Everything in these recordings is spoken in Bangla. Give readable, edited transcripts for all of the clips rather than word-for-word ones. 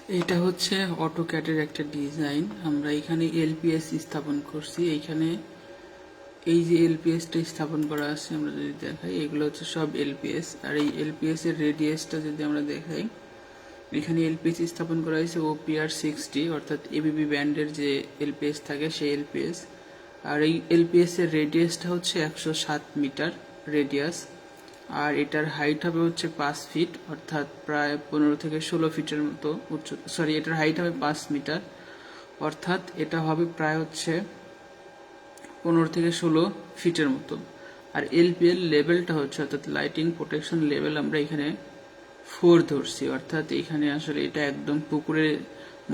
এটা হচ্ছে অটোক্যাডের একটা ডিজাইন। আমরা এখানে এলপিএস স্থাপন করছি। এইখানে এই যে এলপিএসটা স্থাপন করা আছে আমরা যদি দেখাই, এগুলো হচ্ছে সব এলপিএস। আর এই এলপিএস এর রেডিয়াসটা যদি আমরা দেখাই, এখানে এলপিএস স্থাপন করা হয়েছে OPR60, অর্থাৎ এবিবি ব্যান্ডের যে এলপিএস থাকে সেই এলপিএস। আর এই এলপিএস এর রেডিয়াসটা হচ্ছে 107 মিটার রেডিয়াস। আর এটার হাইট হবে হচ্ছে 5 ফিট, অর্থাৎ প্রায় 15 থেকে 16 ফিটের মতো এটার হাইট হবে 5 মিটার, অর্থাৎ এটা হবে প্রায় হচ্ছে 15 থেকে 16 ফিটের মতো। আর এলপিএল লেভেলটা হচ্ছে, অর্থাৎ লাইটিং প্রোটেকশন লেভেল, আমরা এখানে 4 ধরছি, অর্থাৎ এখানে আসলে এটা একদম পুকুরের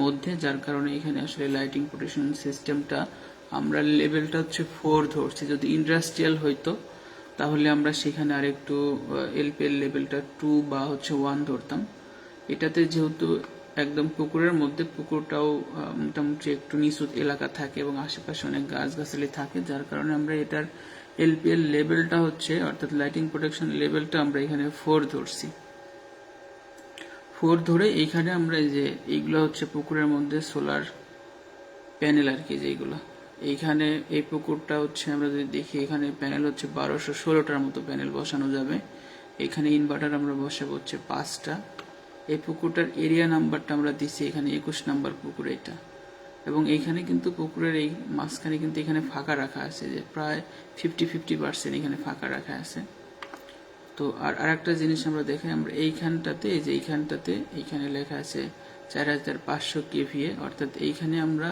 মধ্যে, যার কারণে এখানে আসলে লাইটিং প্রোটেকশন সিস্টেমটা আমরা লেভেলটা হচ্ছে 4 ধরছি। যদি ইন্ডাস্ট্রিয়াল হইতো তাহলে আমরা সেখানে আরেকটু এলপিএল লেভেলটা 2 বা হচ্ছে 1 ধরতাম। এটাতে যেহেতু একদম পুকুরের মধ্যে, পুকুরটাও মোটামুটি একটু নিচু এলাকা থাকে এবং আশেপাশে অনেক গাছগাছালি থাকে, যার কারণে আমরা এটার এলপিএল লেভেলটা হচ্ছে, অর্থাৎ লাইটিং প্রোটেকশন লেভেলটা আমরা এখানে 4 ধরছি। 4 ধরে এইখানে আমরা যে এইগুলো হচ্ছে পুকুরের মধ্যে সোলার প্যানেল আর কি, যেগুলো এইখানে এই পুকুরটা হচ্ছে আমরা যদি দেখি, এখানে প্যানেল হচ্ছে 1216টার মতো প্যানেল বসানো যাবে। এখানে ইনভার্টার আমরা বসাবো হচ্ছে 5টা। এই পুকুরটার এরিয়া নাম্বারটা আমরা দিচ্ছি এখানে 21 নাম্বার পুকুর এটা। এবং এইখানে কিন্তু পুকুরের এই মাঝখানে কিন্তু এখানে ফাঁকা রাখা আছে, যে প্রায় 50% এখানে ফাঁকা রাখা আছে। তো আর একটা জিনিস আমরা দেখি, আমরা এইখানটাতে, এই যে এইখানে লেখা আছে 4500 কেভিএ, অর্থাৎ এইখানে আমরা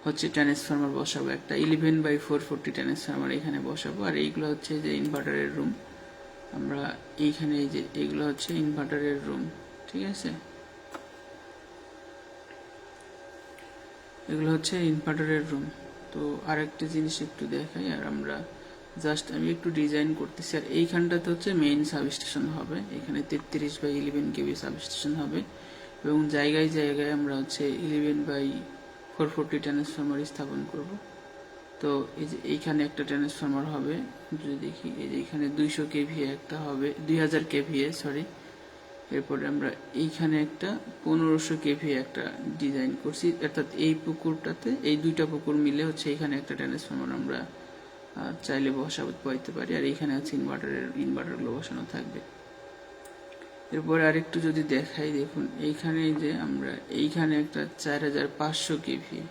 হচ্ছে ট্রান্সফরমার বসাবো, একটা 11/440 ট্রান্সফরমার এখানে বসাবো। আর এইগুলো হচ্ছে যে ইনভার্টারের রুম, আমরা এইখানে এই যে এগুলো হচ্ছে ইনভার্টারের রুম, ঠিক আছে, এগুলো হচ্ছে ইনভার্টারের রুম। তো আরেকটা জিনিস একটু দেখাই, আর আমরা আমি একটু ডিজাইন করতেছি। আর এইখানটাতে হচ্ছে মেইন সাবস্টেশন হবে, এখানে 33/11 কেভি সাবস্টেশন হবে, এবং জায়গায় জায়গায় আমরা হচ্ছে 11/440 ট্রান্সফরমার স্থাপন করব। তো এই যে এইখানে একটা ট্রান্সফরমার হবে, যদি দেখি এই যে এখানে 200 কেভিএ একটা হবে, 2000 কেভিএ সরি। এরপরে আমরা এইখানে একটা 1500 কেভিএ একটা ডিজাইন করছি, অর্থাৎ এই পুকুরটাতে, এই দুইটা পুকুর মিলে হচ্ছে এখানে একটা ট্রান্সফরমার আমরা চাইলে বসাতে পারি। আর এইখানে আছে ইনভার্টারগুলো বসানো থাকবে। এরপরে আরেকটু যদি দেখাই, দেখুন এইখানে যে আমরা এইখানে একটা 4500 কেভিএ,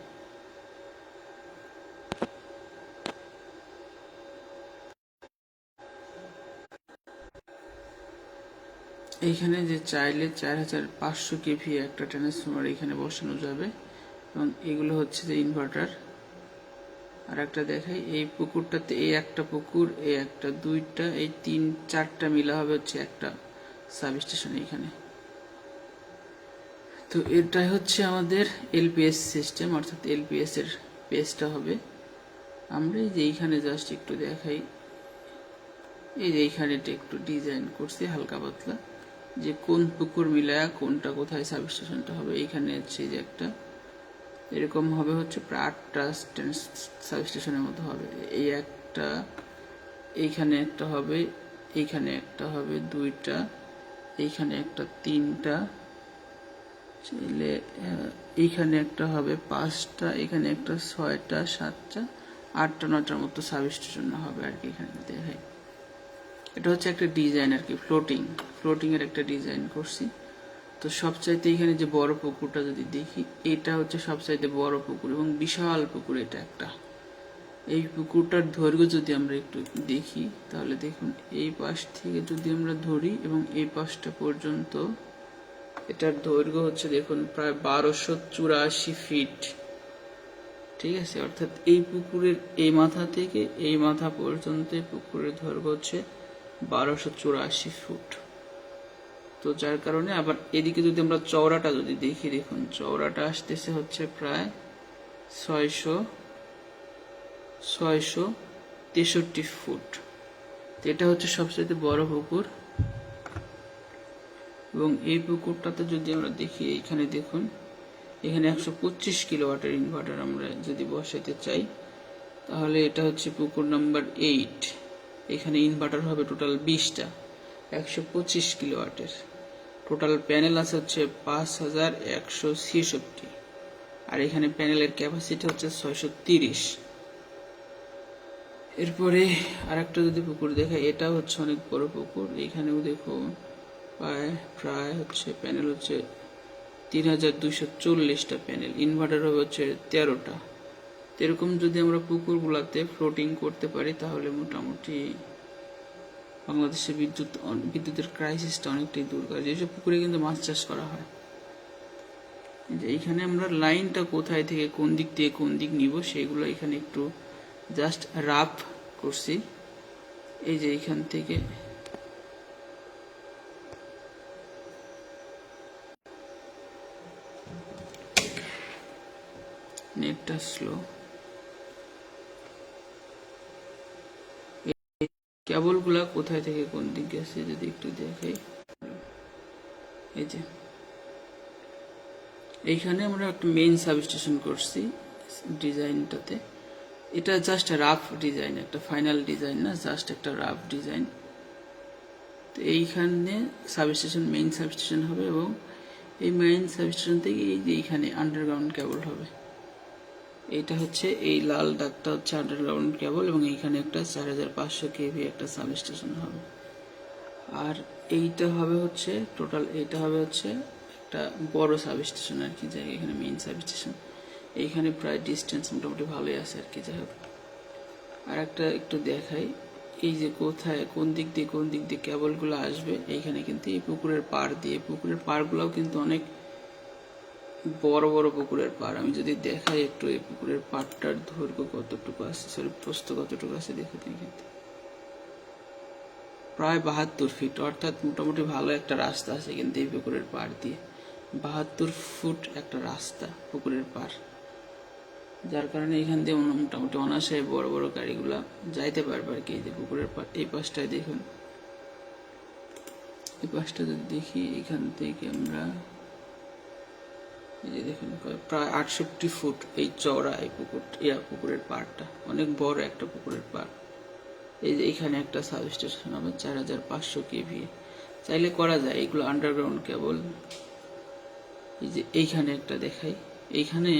এইখানে যে চাইলে 4500 কেভিএ একটা ট্রান্সফরমার এখানে বসানো যাবে। এবং এগুলো হচ্ছে যে ইনভার্টার। আর একটা দেখাই, এই পুকুরটাতে এই একটা পুকুর, এই একটা, দুইটা, এই 3-4টা মিলা হবে হচ্ছে একটা সাবস্টেশন এইখানে। তো এটাই হচ্ছে আমাদের এলপিএস সিস্টেম, অর্থাৎ এলপিএস এর পেজটা হবে। আমরা এই যে এইখানে জাস্ট একটু দেখাই, এই যে এইখানে একটু ডিজাইন করছি হালকা পাতলা, যে কোন পুকুর মিলায়া কোনটা কোথায় সাবস্টেশনটা হবে। এইখানে হচ্ছে যে একটা এরকম হবে হচ্ছে প্রায় 8টা সাবস্টেশনের মতো হবে। এই একটা, এইখানে একটা হবে, এইখানে একটা হবে, 2টা, এইখানে একটা, 3টা, এইখানে একটা হবে, 5টা, এখানে একটা, 6টা, 7টা, 8টা, 9টার মতো সাবস্টেশন হবে আর কি। এখানে দেখাই, এটা হচ্ছে একটা ডিজাইন আর কি, ফ্লোটিং এর একটা ডিজাইন করছি। তো সবচাইতে এখানে যে বড় পুকুরটা যদি দেখি, এটা হচ্ছে সবচাইতে বড় পুকুর এবং বিশাল পুকুর এটা একটা। এই পুকুরটার দৈর্ঘ্য যদি আমরা একটু দেখি, তাহলে দেখুন এই পাশ থেকে যদি আমরা ধরি এবং এই পাশটা পর্যন্ত, এটার দৈর্ঘ্য হচ্ছে দেখুন প্রায় 1284 ফিট, ঠিক আছে। অর্থাৎ এই পুকুরের এই মাথা থেকে এই মাথা পর্যন্ত পুকুরের দৈর্ঘ্য হচ্ছে 1284 ফুট। তো যার কারণে আবার এদিকে যদি আমরা চওড়াটা যদি দেখি, দেখুন চওড়াটা আসতেছে হচ্ছে প্রায় 663 ফুট। এটা হচ্ছে সবচেয়ে বড় পুকুর। এবং এই পুকুরটাতে যদি আমরা দেখি, এখানে দেখুন এখানে 125 কিলোওয়াটের ইনভার্টার আমরা যদি বসাতে চাই, তাহলে এটা হচ্ছে পুকুর নাম্বার 8। এখানে ইনভার্টার হবে টোটাল 20টা, 125 কিলোওয়াটের টোটাল প্যানেল আছে হচ্ছে 5166, আর এখানে প্যানেলের ক্যাপাসিটি হচ্ছে 630। এরপরে আরেকটা যদি পুকুর দেখাই, এটা হচ্ছে অনেক বড় পুকুর। এখানেও দেখুন প্রায় হচ্ছে প্যানেল হচ্ছে 3240টা প্যানেল, ইনভার্টার হবে হচ্ছে 13টা। এরকম যদি আমরা পুকুরগুলাতে ফ্লোটিং করতে পারি তাহলে মোটামুটি বাংলাদেশে বিদ্যুতের ক্রাইসিসটা অনেকটাই দূর করে। যেসব পুকুরে কিন্তু মাছ চাষ করা হয়, যে এইখানে আমরা লাইনটা কোথায় থেকে কোন দিক থেকে কোন দিক নিব সেগুলো এখানে একটু জাস্ট রাফ করছি। এই যে এইখান থেকে নেটটা স্লো, কেবলগুলা কোথায় থেকে কোন দিক গেছে যদি একটু দেখাই। এই যে এইখানে আমরা একটা মেইন সাবস্টেশন করছি ডিজাইনটাতে। এটা জাস্ট রাফ ডিজাইন, একটা ফাইনাল ডিজাইন না, জাস্ট একটা রাফ ডিজাইন। তো এইখানে সাবস্টেশন, মেইন সাবস্টেশন হবে এবং এই মেইন সাবস্টেশন থেকে এই যে এইখানে আন্ডারগ্রাউন্ড কেবল হবে। এইটা হচ্ছে এই লাল দাগটা হচ্ছে আন্ডারগ্রাউন্ড কেবল এবং এইখানে একটা 4500 কেভি একটা সাবস্টেশন হবে। আর এইটা হবে হচ্ছে টোটাল, এইটা হবে হচ্ছে একটা বড় সাবস্টেশন আর কি, যাই এখানে মেইন সাবস্টেশন। এইখানে প্রায় ডিস্টেন্স মোটামুটি ভালোই আছে আর কি। যাই হোক, আর একটা একটু দেখাই, এই যে কোথায় কোন দিক দিয়ে কেবলগুলো আসবে। এইখানে কিন্তু এই পুকুরের পাড় দিয়ে, পুকুরের পাড়গুলোও কিন্তু অনেক বড় বড় পুকুরের পাড়। আমি যদি দেখাই একটু, এই পুকুরের পাড়টার দৈর্ঘ্য কতটুকু আছে, সরি প্রস্থ কতটুকু আছে দেখো, কিন্তু প্রায় 72 ফিট, অর্থাৎ মোটামুটি ভালো একটা রাস্তা আছে কিন্তু এই পুকুরের পাড় দিয়ে। 72 ফুট একটা রাস্তা পুকুরের পাড়, যার কারণে এখান দিয়ে মোটামুটি অনায়াসে বড় বড় গাড়িগুলা যাইতে পারবে আর কি। এই যে পুকুরের পাড়, এই পাশটায় দেখুন, এই পাশটা যদি দেখি এখান থেকে আমরা, এই যে দেখুন প্রায় 68 ফুট এই চওড়া এই পুকুরের পাড়টা, অনেক বড় একটা পুকুরের পাড়। এই যে এখানে একটা সাবস্টেশন হবে 4500 কেভি, চাইলে করা যায় এগুলো আন্ডারগ্রাউন্ড কেবল। এই যে এইখানে একটা দেখাই, এইখানে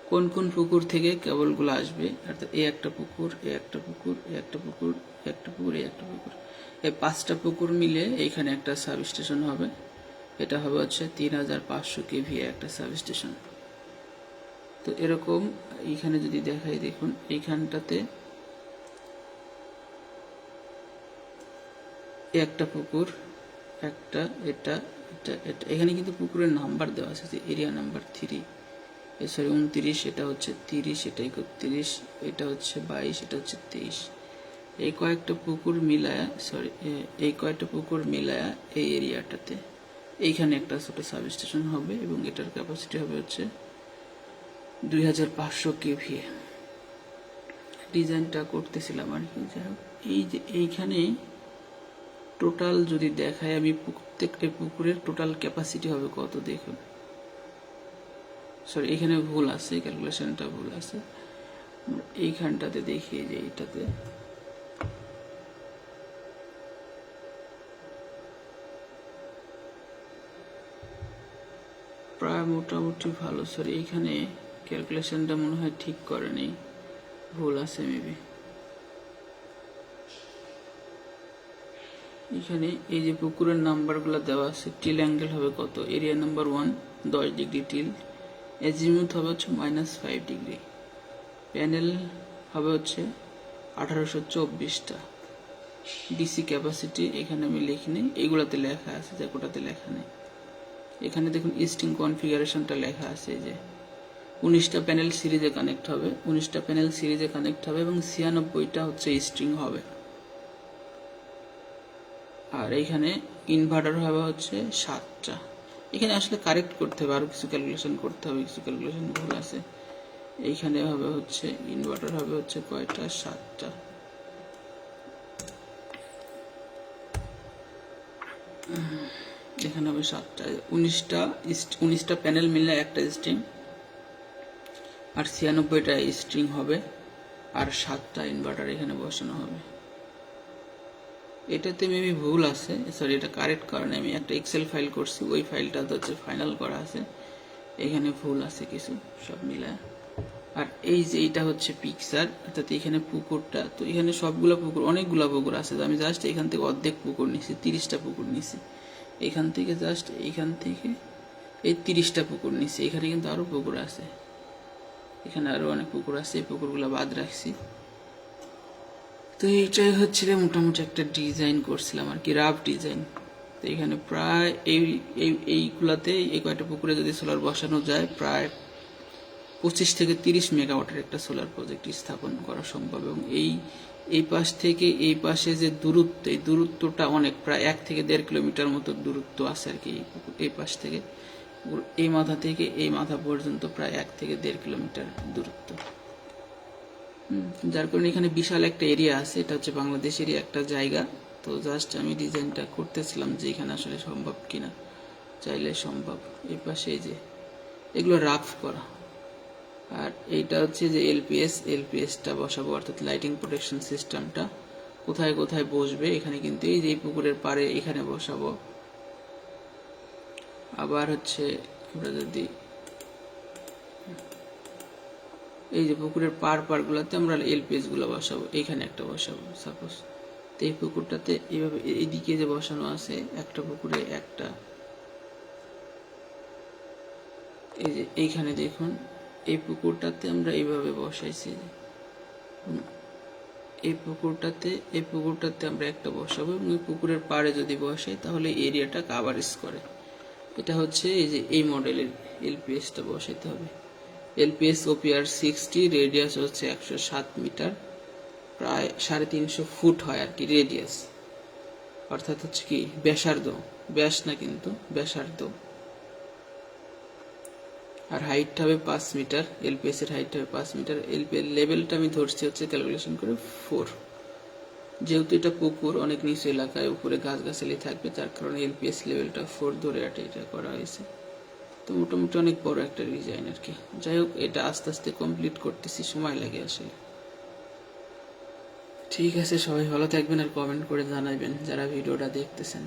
কোন কোন পুকুর থেকে কেবলগুলো আসবে, অর্থাৎ এই একটা পুকুর, এই একটা পুকুর, এই একটা পুকুর, একটা পুকুর, এই একটা পুকুর, এই 5টা পুকুর মিলে এইখানে একটা সাবস্টেশন হবে। এটা হবে হচ্ছে 3500 কেভি একটা সাবস্টেশন। তো এরকম এইখানে যদি দেখাই, দেখুন এইখানটাতে একটা পুকুর, একটা, এটা, এটা, এটা, এখানে কিন্তু পুকুরের নাম্বার দেওয়া আছে, যে এরিয়া নাম্বার 3, সরি 29, এটা হচ্ছে 30, এটা 31, এটা হচ্ছে 22, এটা হচ্ছে 23। এই কয়েকটা পুকুর মিলায়া, সরি এই কয়েকটা পুকুর মিলায়া এই এরিয়াটাতে এইখানে একটা ছোট সাবস্টেশন হবে এবং এটার ক্যাপাসিটি হবে হচ্ছে 2500 কেভি। ডিজাইনটা করতেছিলাম আর কি। যাই হোক, এই যে এইখানে টোটাল যদি দেখাই আমি, প্রত্যেকটা পুকুরের টোটাল ক্যাপাসিটি হবে কত দেখুন। সরি এখানে ভুল আছে, ক্যালকুলেশনটা ভুল আছে। এইখানটাতে দেখি, যে এইটাতে প্রায় মোটামুটি ভালো। সরি এইখানে ক্যালকুলেশনটা মনে হয় ঠিক করেনি, ভুল আছে মেবি। এখানে এই যে পুকুরের নাম্বারগুলো দেওয়া আছে, টিল অ্যাঙ্গেল হবে কত, এরিয়া নাম্বার 1 10 ডিগ্রি টিল, এজিমুথ হবে হচ্ছে -5 ডিগ্রি, প্যানেল হবে হচ্ছে 1824টা, ডিসি ক্যাপাসিটি এখানে আমি লিখিনি, এইগুলাতে লেখা আছে, যে কোটাতে লেখা নেই। এখানে দেখুন স্ট্রিং কনফিগারেশনটা লেখা আছে, যে 19টা প্যানেল সিরিজে কানেক্ট হবে, 19টা প্যানেল সিরিজে কানেক্ট হবে এবং 96টা হচ্ছে স্ট্রিং হবে। আর এইখানে ইনভার্টার হবে হচ্ছে 7টা। এখানে আসলে কারেক্ট করতে হবে, আরো কিছু ক্যালকুলেশন করতে হবে, কিছু ক্যালকুলেশন ভুল আছে। এইখানে হবে হচ্ছে ইনভার্টার হবে হচ্ছে কয়টা, 7টা। এখানে হবে 7টা, 19টা প্যানেল মিললে একটা স্ট্রিং, আর 96টা স্ট্রিং হবে, আর 7টা ইনভার্টার এখানে বসানো হবে। এটাতে মেবি ভুল আছে, সরি এটা কারেক্ট কারণে আমি একটা এক্সেল ফাইল করছি, ওই ফাইলটা হচ্ছে ফাইনাল করা আছে, এখানে ভুল আছে কিছু সব মিলায়। আর এই যে এইটা হচ্ছে পিকচার, অর্থাৎ এখানে পুকুরটা, তো এখানে সবগুলা পুকুর, অনেকগুলা পুকুর আছে, তো আমি জাস্ট এখান থেকে অর্ধেক পুকুর নিছি, 30টা পুকুর নিছি এখান থেকে, জাস্ট এইখান থেকে এই 30টা পুকুর নিছি। এখানে কিন্তু আরো পুকুর আছে, এখানে আরো অনেক পুকুর আছে, এই পুকুরগুলো বাদ রাখছি। তো এইটাই হচ্ছিল মোটামুটি একটা ডিজাইন করছিলাম আর কি, রাফ ডিজাইন। তো এখানে প্রায় এইগুলাতে এই কয়টা পুকুরে যদি সোলার বসানো যায়, প্রায় 25 থেকে 30 মেগাওয়াটের একটা সোলার প্রজেক্ট স্থাপন করা সম্ভব। এবং এই পাশ থেকে এই পাশে যে দূরত্ব, এই দূরত্বটা অনেক, প্রায় 1 থেকে 1.5 কিলোমিটার মতো দূরত্ব আছে আর কি। এই পাশ থেকে এই মাথা থেকে এই মাথা পর্যন্ত প্রায় 1 থেকে 1.5 কিলোমিটার দূরত্ব। যার কারণে এখানে বিশাল একটা এরিয়া আছে, এটা হচ্ছে বাংলাদেশেরই একটা জায়গা। তো জাস্ট আমি ডিজাইনটা করতেছিলাম যে এখানে আসলে সম্ভব কিনা, চাইলে সম্ভব। এই পাশে এই যে এগুলো রাফ করা, আর এইটা হচ্ছে যে এলপিএসটা বসাবো, অর্থাৎ লাইটিং প্রোটেকশন সিস্টেমটা কোথায় কোথায় বসবে। এখানে কিন্তু এই যে পুকুরের পাড়ে এখানে বসাবো। আবার হচ্ছে আমরা যদি এই যে পুকুরের পাড়গুলোতে আমরা এলপিএস গুলো বসাবো, এইখানে একটা বসাবো সাপোজ। তো এই পুকুরটাতে এইভাবে এইদিকে যে বসানো আছে, একটা পুকুরে একটা, এই যে এইখানে দেখুন এই পুকুরটাতে আমরা এইভাবে বসাইছি, এই পুকুরটাতে আমরা একটা বসাবো, এবং এই পুকুরের পাড়ে যদি বসাই তাহলে এরিয়াটা কাভারেজ করে। এটা হচ্ছে এই যে এই মডেলের এলপিএসটা বসাইতে হবে। এলপিএস ওপিআর 60, রেডিয়াস হচ্ছে 107 মিটার, প্রায় 350 ফুট হয় আর কি রেডিয়াস, অর্থাৎ হচ্ছে কি ব্যাসার্ধ, ব্যাস না কিন্তু ব্যাসার্ধ। আর হাইট হবে 5 মিটার, এলপিএস এর হাইট হবে 5 মিটার। এলপিএস লেভেলটা আমি ধরছি হচ্ছে ক্যালকুলেশন করে 4, যেহেতু এটা পুকুর অনেক নিচু এলাকায়, উপরে গাছগাছালি থাকবে, যার কারণে এলপিএস লেভেলটা 4 ধরে এটা করা হয়েছে। তো মোটামুটি অনেক বড় একটা ডিজাইন আর কি। যাই হোক, এটা আস্তে আস্তে কমপ্লিট করতেছি, সময় লাগে আসলে। ঠিক আছে, সবাই ভালো থাকবেন আর কমেন্ট করে জানাবেন যারা ভিডিওটা দেখতেছেন।